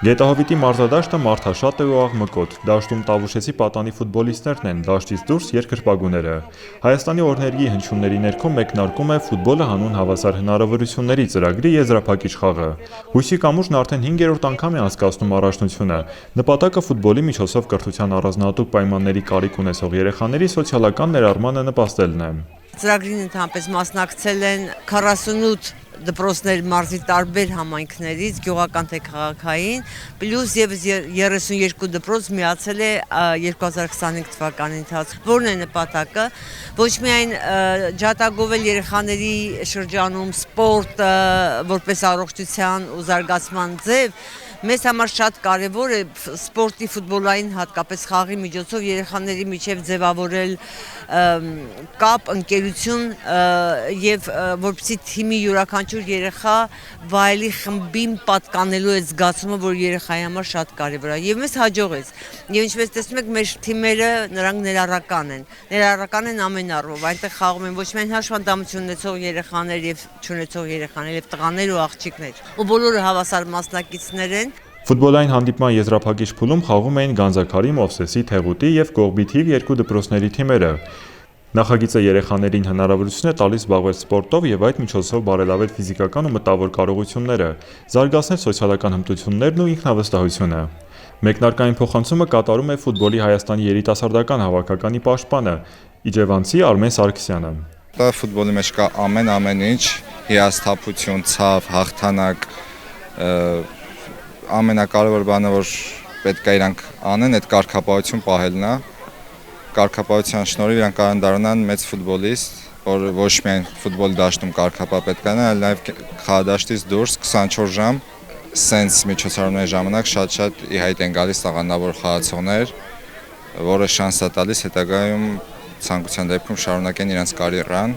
Գետահովիտի մարզադաշտը մարդաշատ է ու աղմկոտ, դաշտում Տավուշեցի պատանի ֆուտբոլիստներն են, դաշտից դուրս երկրպագուները։ Հայաստանի օրհներգի հնչյունների ներքո մեկնարկում է ֆուտբոլը հանուն հավասար հնարավորությունների ծրագրի եզրափակիչ խաղը։ Հույսի կամուրջն արդեն 5-րդ անգամ է անցկացնում առաջնությունը։ Նպատակը ֆուտբոլի միջոցով կրթության առանձնահատուկ պայմանների կարիք ունեցող երեխաների սոցիալական ներառմանը նպաստելն է։ Ծրագրին ընդհանրապես մասնակցել են 48 դպրոցներ մարզի տարբեր համայնքներից, գյուղական թե քաղաքային, պլյուս եւս 32 դպրոց միացել է 2025 թվականի ընթացքում։ Որն է նպատակը։ Ոչ միայն ջատագովել երեխաների շրջանում սպորտը որպես առողջության ու զարգացման ձև, մեզ համար շատ կարևոր է սպորտի ֆուտբոլային հատկապես խաղի միջոցով երեխաների միջև ձևավորել կապ, ընկերություն եւ որպեսզի թիմի յուրաքանչյուր երեխա վայելի խմբին պատկանելու այդ զգացումը, որ երեխայի համար շատ կարևոր է եւ մեզ հաջողեց։ Եվ ինչպես տեսնում եք, մեր թիմերը նրանք ներառական են ամեն առումով, այնտեղ խաղում են ոչ միայն հաշվանդամություն ունեցող երեխաներ եւ չունեցող երեխաներ, եւ տղաներ ու աղջիկներ, ու բոլորը հավասար մասնակիցներ են։ Ֆուտբոլային հանդիպման եզրափակիչ փուլում խաղում էին Գանձաքարի, Մովսեսի, Թեղուտի եւ Կողբի թիվ 2 դպրոցների թիմերը։ Նախագիծը երեխաներին հնարավորություն է տալիս զբաղվել սպորտով եւ այդ միջոցով բարելավել ֆիզիկական ու մտավոր կարողությունները, զարգացնել սոցիալական հմտություններն ու ինքնավստահությունը։ Մեկնարկային փոխանցումը կատարում է ֆուտբոլի Հայաստանի երիտասարդական հավաքականի պաշտպանը իջևանցի Արմեն Սարգսյանը։ Ֆուտբոլի մեջ կա ամեն ինչ, հիասթափություն, ցավ, հաղթանակ, ամենակարևոր բանը, որ պետք է իրանք անեն, այդ կարգապահություն պահելն է։ Կարգապահության շնորհիվ իրանք կարող են դառնալ մեծ ֆուտբոլիստ, որ ոչ միայն ֆուտբոլ դաշտում կարգապահ պետք է այլ նաև խաղադաշտից դուրս 24 ժամ սենց միջոցառումների ժամանակ շատ ի հայտ են գալիս տաղանդավոր խաղացողներ, որը շանս է տալիս հետագայում ցանկության դեպքում շարունակեն իրենց կարիերան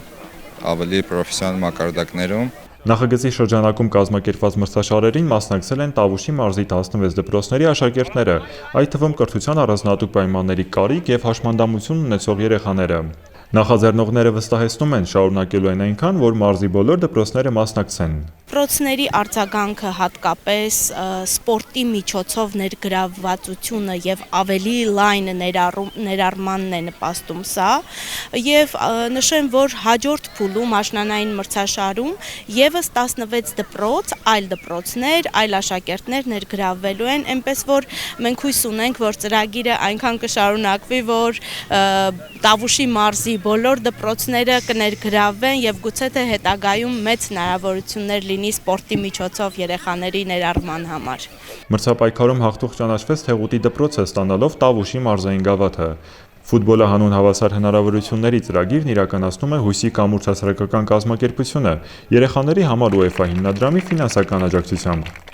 ավելի պրոֆեսիոնալ մակարդակներում։ Նախագծի շրջանակում կազմակերպված մրցաշարերին մասնակցել են Տավուշի մարզի 16 դպրոցների աշակերտները, այդ թվում կրթության առանձնահատուկ պայմանների կարիք եւ հաշմանդամություն ունեցող երեխաները։ Նախաձեռնողները վստահեցնում են, շարունակելու են այնքան, որ մարզի բոլոր դպրոցները մասնակցեն։ Դպրոցների արձագանքը հատկապես սպորտի միջոցով ներգրավվածությունը եւ ավելի լայն ներառմանն է նպաստում սա եւ նշեմ, որ հաջորդ փուլում աշնանային մրցաշարում եւս 16 դպրոց, այլ դպրոցներ, այլ աշակերտներ ներգրավվելու են, այնպես որ մենք հույս ունենք, որ ծրագիրը այնքան կշարունակվի, որ Տավուշի մարզի բոլոր դպրոցները կներգրավվեն եւ գուցե թե հետագայում մեծ հնարավորություններ լինի սպորտի միջոցով երեխաների ներառման համար։ Մրցապայքարում հաղթող ճանաչվեց Թեղուտի դպրոցը, ստանալով Տավուշի մարզային գավաթը։ Ֆուտբոլը հանուն հավասար հնարավորությունների ծրագիրն իրականացնում է Հույսի կամուրջ հասարակական կազմակերպությունը երեխաների համար UEFA հիմնադրամի ֆինանսական աջակցությամբ։